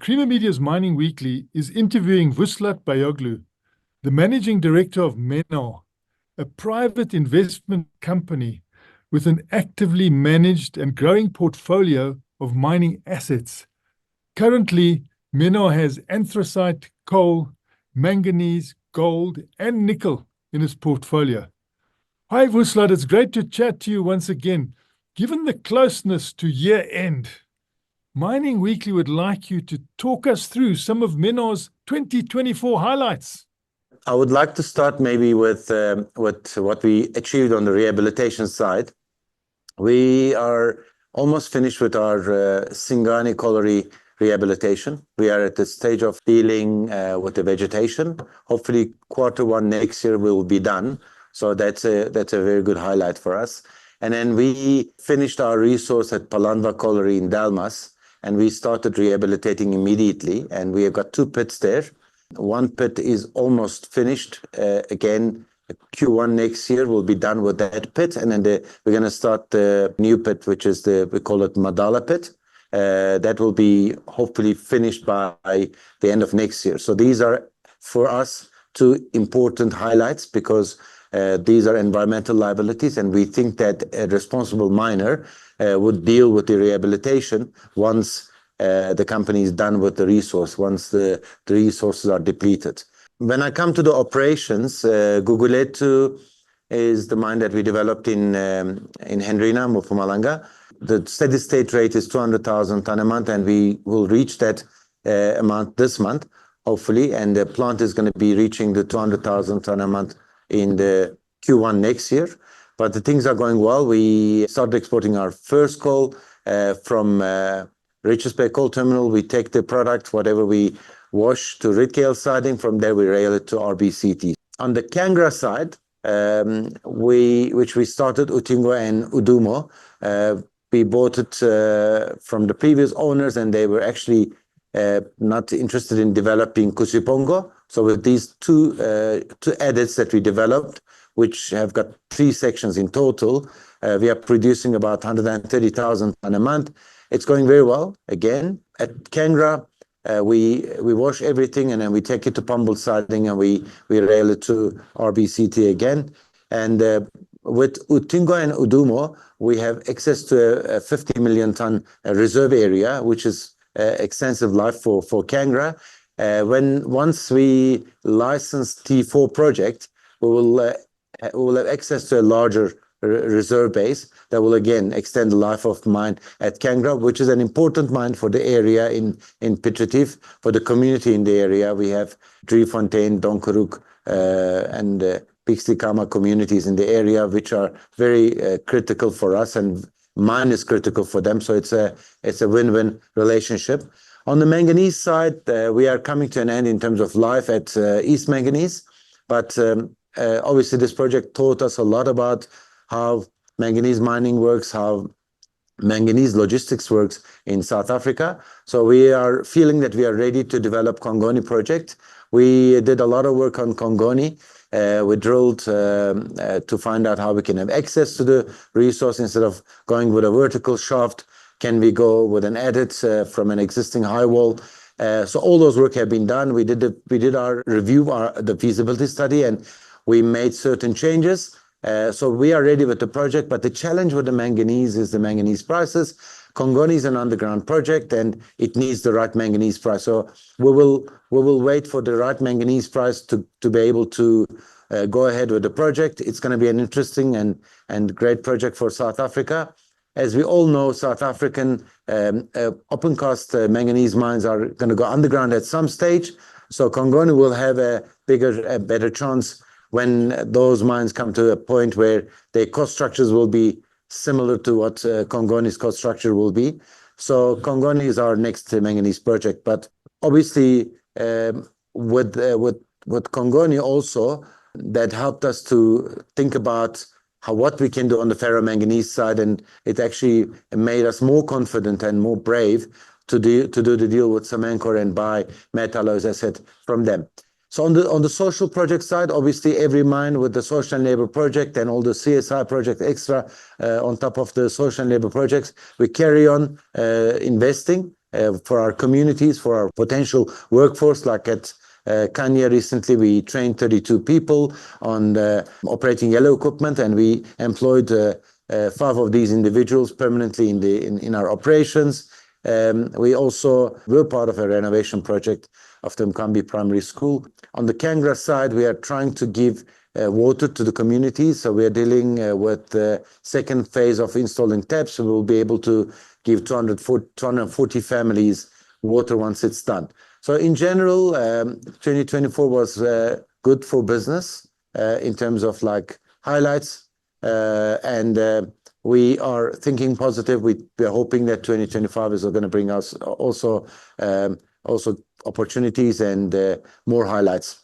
Creamer Media's Mining Weekly is interviewing Vuslat Bayoglu, the managing director of Menar, a private investment company with an actively managed and growing portfolio of mining assets. Currently, Menar has anthracite, coal, manganese, gold, and nickel in its portfolio. Hi, Vuslat, it's great to chat to you once again. Given the closeness to year end, Mining Weekly would like you to talk us through some of Menar's 2024 highlights. I would like to start maybe with what we achieved on the rehabilitation side. We are almost finished with our Singani colliery rehabilitation. We are at the stage of dealing with the vegetation. Hopefully, Q1 next year we will be done. So that's a very good highlight for us. And then we finished our resource at Palandva colliery in Dalmas, and we started rehabilitating immediately. And we have got 2 pits there. One pit is almost finished. Again, Q1 next year we'll be done with that pit, and then we're going to start the new pit, which is we call it Madala pit. That will be hopefully finished by the end of next year. So these are for us 2 important highlights, because these are environmental liabilities, and we think that a responsible miner would deal with the rehabilitation once the company is done with the resource, once the resources are depleted. When I come to the operations, Guguletu is the mine that we developed in Hendrina, Mpumalanga. The steady state rate is 200,000 ton a month, and we will reach that amount this month, hopefully. And the plant is going to be reaching the 200,000 ton a month in the Q1 next year. But the things are going well. We started exporting our first coal from Richards Bay Coal Terminal. We take the product, whatever we wash, to Ridcale siding. From there, we rail it to RBCT. On the Kangra side, which we started, Utingo and Udumo, we bought it from the previous owners, and they were actually not interested in developing Kusipongo. So with these two adits that we developed, which have got 3 sections in total, we are producing about 130,000 ton a month. It's going very well. Again, at Kangra, we wash everything, and then we take it to Pumble siding, and we rail it to RBCT again. And with Utingo and Udumo, we have access to a 50 million ton reserve area, which is extensive life for Kangra. Once we license T4 project, we will have access to a larger reserve base that will again extend the life of mine at Kangra, which is an important mine for the area in Piet Retief, for the community in the area. We have Driefontein, Donkerhoek, and Pixley-Kama communities in the area, which are very critical for us, and mine is critical for them. So it's a win-win relationship. On the manganese side, we are coming to an end in terms of life at East Manganese, but obviously this project taught us a lot about how manganese mining works, how manganese logistics works in South Africa. So we are feeling that we are ready to develop Congoni project. We did a lot of work on Congoni. We drilled to find out how we can have access to the resource instead of going with a vertical shaft. Can we go with an adit from an existing high wall? So all those work have been done. We did our review, the feasibility study, and we made certain changes. So we are ready with the project, but the challenge with the manganese is the manganese prices. Congoni is an underground project, and it needs the right manganese price. So we will wait for the right manganese price to be able to go ahead with the project. It's going to be an interesting and great project for South Africa. As we all know, South African open cast manganese mines are going to go underground at some stage. So Congoni will have a better chance when those mines come to a point where their cost structures will be similar to what Congoni's cost structure will be. So Congoni is our next manganese project. But obviously, with Congoni also, that helped us to think about what we can do on the ferromanganese side, and it actually made us more confident and more brave to do the deal with Samancor and buy Metalloys asset from them. So on the social project side, obviously every mine with the social and labor project and all the CSI project extra on top of the social and labor projects, we carry on investing. for our communities, for our potential workforce. Like at Kenya recently, we trained 32 people on operating yellow equipment, and we employed 5 of these individuals permanently in our operations. We also were part of a renovation project of the Mkambi Primary School. On the Kangra side, we are trying to give water to the community. So we are dealing with the second phase of installing taps. So we'll be able to give 240 families water once it's done. So in general, 2024 was good for business in terms of like highlights. And we are thinking positive. We are hoping that 2025 is going to bring us also opportunities and more highlights.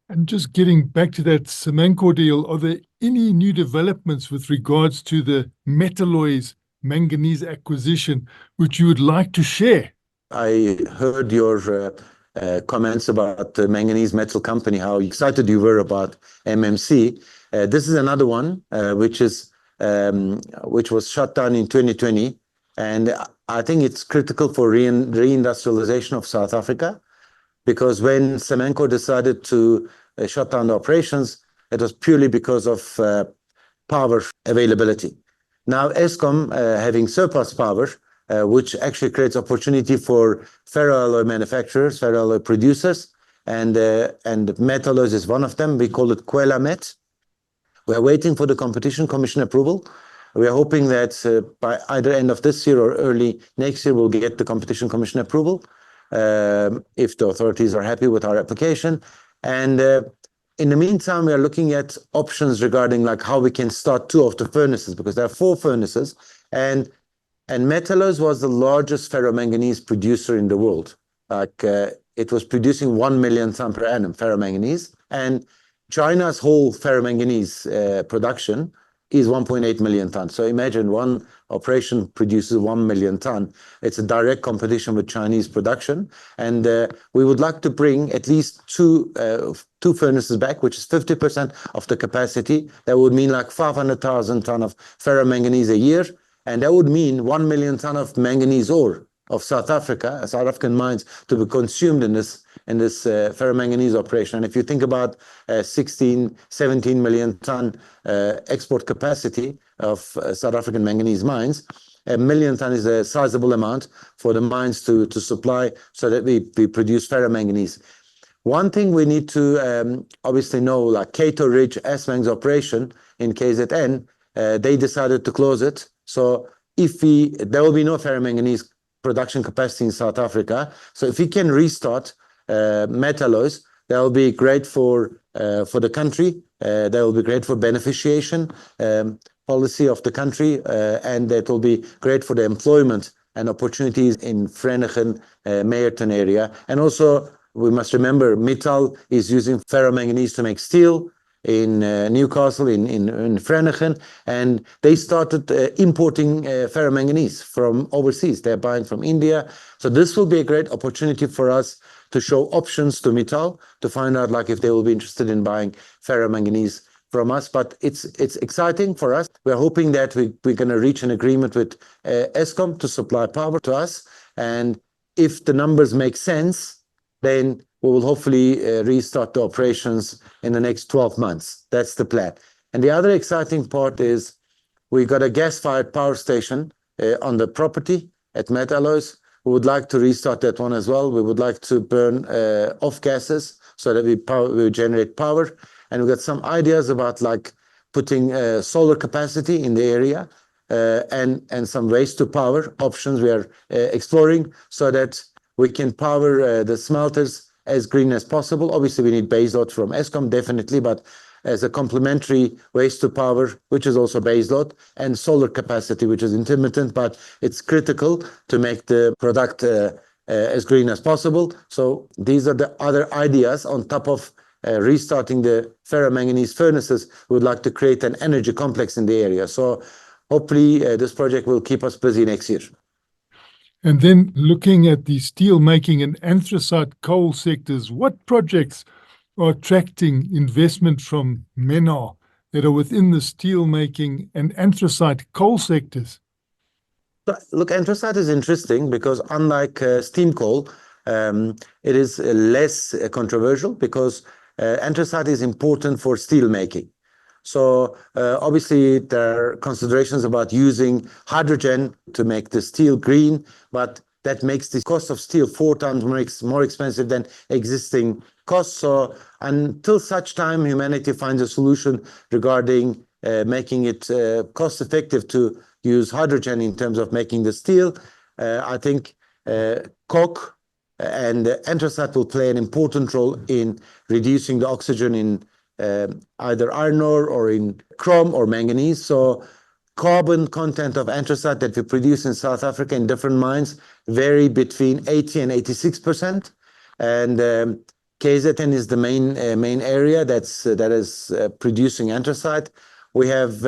And just getting back to that Samancor deal, are there any new developments with regards to the Metalloys manganese acquisition which you would like to share? I heard your comments about the manganese metal company, how excited you were about MMC. This is another one which was shut down in 2020. And I think it's critical for reindustrialization of South Africa, because when Samancor decided to shut down the operations, it was purely because of power availability. Now, Eskom having surplus power, which actually creates opportunity for ferroalloy manufacturers, ferroalloy producers, and Metalloys is one of them. We call it Kwela Met. We are waiting for the Competition Commission approval. We are hoping that by either end of this year or early next year, we'll get the Competition Commission approval, if the authorities are happy with our application. And in the meantime, we are looking at options regarding like how we can start 2 of the furnaces, because there are 4 furnaces. And Metalloys was the largest ferromanganese producer in the world. Like it was producing 1 million ton per annum ferromanganese. And China's whole ferromanganese production is 1.8 million tons. So imagine one operation produces 1 million ton. It's a direct competition with Chinese production. And we would like to bring at least two furnaces back, which is 50% of the capacity. That would mean like 500,000 ton of ferromanganese a year. And that would mean 1 million ton of manganese ore of South Africa, South African mines, to be consumed in this ferromanganese operation. And if you think about 16, 17 million ton export capacity of South African manganese mines, 1 million ton is a sizable amount for the mines to supply, so that we produce ferromanganese. One thing we need to obviously know, like Cato Ridge Assmang's operation in KZN, they decided to close it. So there will be no ferromanganese production capacity in South Africa. So if we can restart Metalloys, that will be great for the country. That will be great for beneficiation policy of the country, and that will be great for the employment and opportunities in Vereniging, Meyerton area. And also, we must remember, Mittal is using ferromanganese to make steel in Newcastle, in Vereniging, and they started importing ferromanganese from overseas. They're buying from India. So this will be a great opportunity for us to show options to Mittal, to find out like if they will be interested in buying ferromanganese from us. But it's exciting for us. We're hoping that we're going to reach an agreement with Eskom to supply power to us. And if the numbers make sense, then we will hopefully restart the operations in the next 12 months. That's the plan. And the other exciting part is we got a gas-fired power station on the property at Metalloys. We would like to restart that one as well. We would like to burn off gases so that we generate power. And we got some ideas about like putting solar capacity in the area and some waste to power options we are exploring, so that we can power the smelters as green as possible. Obviously, we need baseload from Eskom, definitely, but as a complementary waste to power, which is also baseload, and solar capacity, which is intermittent, but it's critical to make the product as green as possible. So these are the other ideas on top of restarting the ferromanganese furnaces. We would like to create an energy complex in the area. So hopefully this project will keep us busy next year. And then looking at the steel making and anthracite coal sectors, what projects are attracting investment from Menar that are within the steel making and anthracite coal sectors? Look, anthracite is interesting because unlike steam coal, it is less controversial because anthracite is important for steel making. So obviously there are considerations about using hydrogen to make the steel green, but that makes the cost of steel 4 times more expensive than existing costs. So until such time humanity finds a solution regarding making it cost effective to use hydrogen in terms of making the steel, I think coke and anthracite will play an important role in reducing the oxygen in either iron ore or in chrome or manganese. So carbon content of anthracite that we produce in South Africa in different mines vary between 80 and 86%. And KZN is the main area that is producing anthracite. We have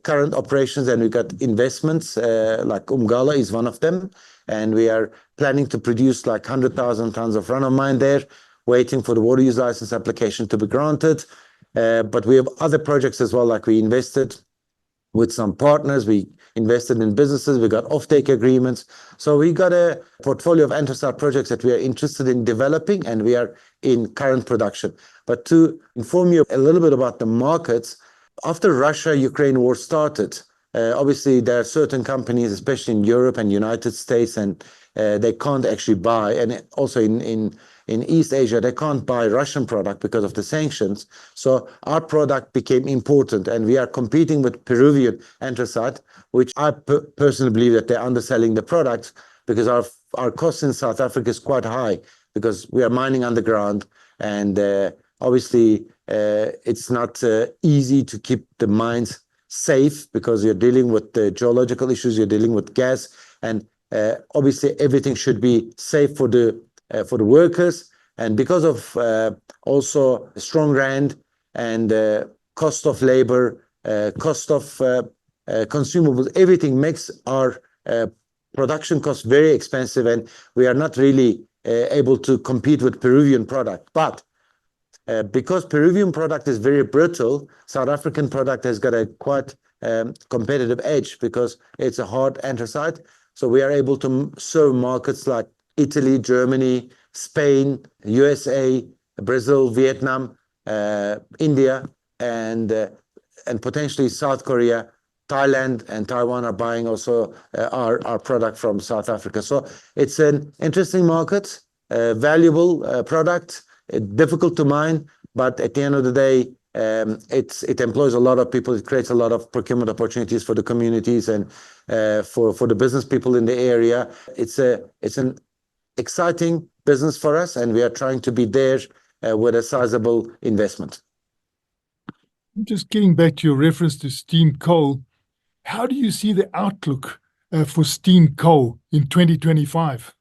current operations and we've got investments like Umgala is one of them. And we are planning to produce like 100,000 tons of run-of-mine there, waiting for the water use license application to be granted. But we have other projects as well, like we invested with some partners, we invested in businesses, we got offtake agreements. So we got a portfolio of anthracite projects that we are interested in developing and we are in current production. But to inform you a little bit about the markets, after Russia-Ukraine war started, obviously there are certain companies, especially in Europe and United States, and they can't actually buy, and also in East Asia, they can't buy Russian product because of the sanctions. So our product became important, and we are competing with Peruvian anthracite, which I personally believe that they're underselling the products because our cost in South Africa is quite high because we are mining underground, and obviously it's not easy to keep the mines safe because you're dealing with the geological issues, you're dealing with gas, and obviously everything should be safe for the workers. And because of also strong rand and cost of labor, cost of consumables, everything makes our production costs very expensive, and we are not really able to compete with Peruvian product. But because Peruvian product is very brittle, South African product has got a quite competitive edge because it's a hard anthracite. So we are able to serve markets like Italy, Germany, Spain, USA, Brazil, Vietnam, India, and potentially South Korea. Thailand and Taiwan are buying also our product from South Africa. So it's an interesting market, valuable product, difficult to mine, but at the end of the day, it employs a lot of people. It creates a lot of procurement opportunities for the communities and for the business people in the area. It's an exciting business for us, and we are trying to be there with a sizable investment. Just getting back to your reference to steam coal, how do you see the outlook for steam coal in 2025?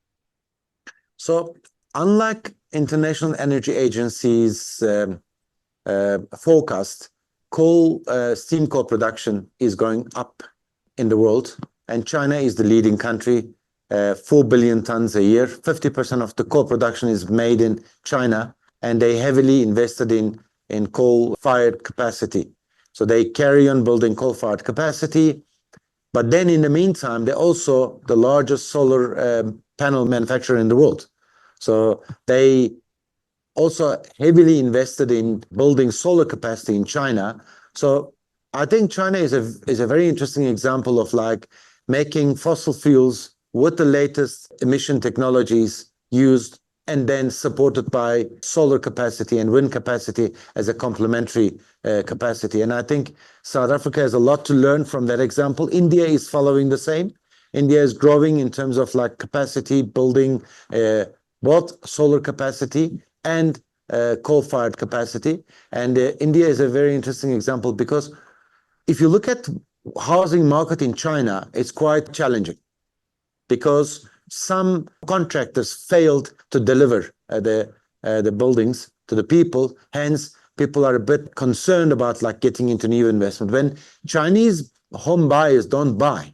So, unlike International Energy Agency's forecast, steam coal production is going up in the world, and China is the leading country, 4 billion tons a year. 50% of the coal production is made in China, and they heavily invested in coal-fired capacity. So they carry on building coal-fired capacity, but then in the meantime, they're also the largest solar panel manufacturer in the world. So they also heavily invested in building solar capacity in China. So I think China is a very interesting example of like making fossil fuels with the latest emission technologies used and then supported by solar capacity and wind capacity as a complementary capacity. And I think South Africa has a lot to learn from that example. India is following the same. India is growing in terms of like capacity building, both solar capacity and coal-fired capacity. And India is a very interesting example because if you look at housing market in China, it's quite challenging because some contractors failed to deliver the buildings to the people. Hence, people are a bit concerned about like getting into new investment. When Chinese home buyers don't buy,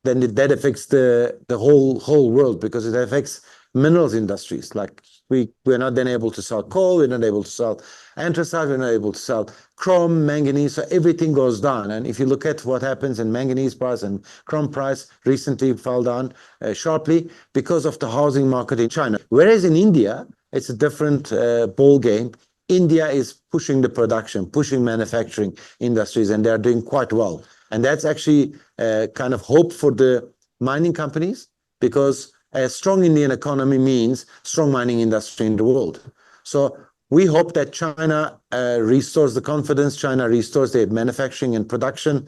then that affects the whole world because it affects minerals industries. Like we're not then able to sell coal, we're not able to sell anthracite, we're not able to sell chrome, manganese, so everything goes down. And if you look at what happens in manganese price and chrome price recently fell down sharply because of the housing market in China. Whereas in India, it's a different ball game. India is pushing the production, pushing manufacturing industries, and they're doing quite well. And that's actually kind of hope for the mining companies, because a strong Indian economy means strong mining industry in the world. So we hope that China restores the confidence, China restores their manufacturing and production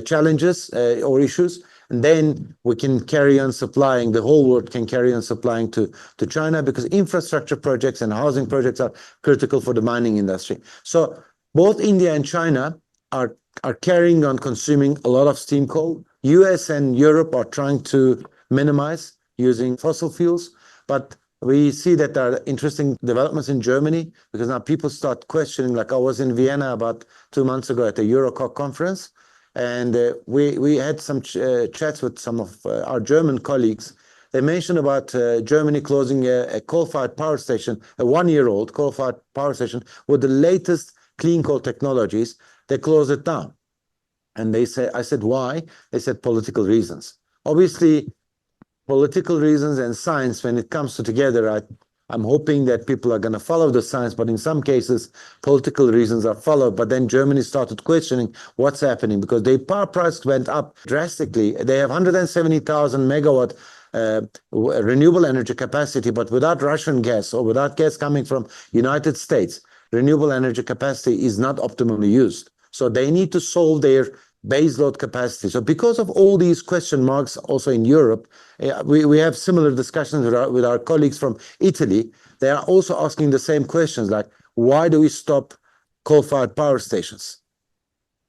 challenges or issues, and then we can carry on supplying, the whole world can carry on supplying to China, because infrastructure projects and housing projects are critical for the mining industry. So both India and China are carrying on consuming a lot of steam coal. US and Europe are trying to minimize using fossil fuels, but we see that there are interesting developments in Germany, because now people start questioning. Like I was in Vienna about 2 months ago at the Eurocock conference, and we had some chats with some of our German colleagues. They mentioned about Germany closing a coal-fired power station, a 1-year-old coal-fired power station with the latest clean coal technologies. They closed it down. And I said, why? They said political reasons. Obviously, political reasons and science, when it comes together, I'm hoping that people are going to follow the science, but in some cases, political reasons are followed. But then Germany started questioning what's happening, because their power price went up drastically. They have 170,000 megawatt renewable energy capacity, but without Russian gas or without gas coming from United States, renewable energy capacity is not optimally used. So they need to solve their base load capacity. So because of all these question marks also in Europe, we have similar discussions with our colleagues from Italy. They are also asking the same questions, like, why do we stop coal-fired power stations?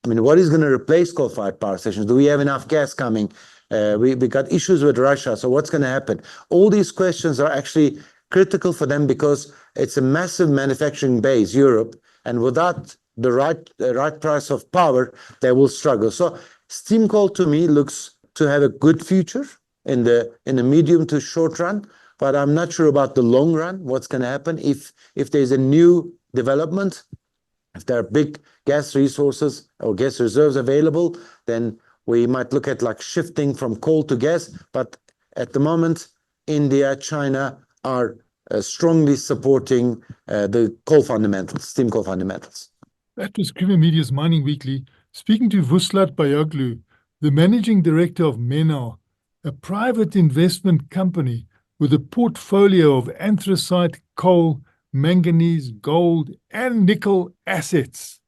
I mean, what is going to replace coal-fired power stations? Do we have enough gas coming? We got issues with Russia, so what's going to happen? All these questions are actually critical for them, because it's a massive manufacturing base, Europe, and without the right price of power, they will struggle. So steam coal to me looks to have a good future in the medium to short run, but I'm not sure about the long run, what's going to happen if there's a new development. If there are big gas resources or gas reserves available, then we might look at like shifting from coal to gas. But at the moment, India, China are strongly supporting the coal fundamentals, steam coal fundamentals. That was Creamer Media's Mining Weekly, speaking to Vuslat Bayoglu, the managing director of Menar, a private investment company with a portfolio of anthracite, coal, manganese, gold, and nickel assets.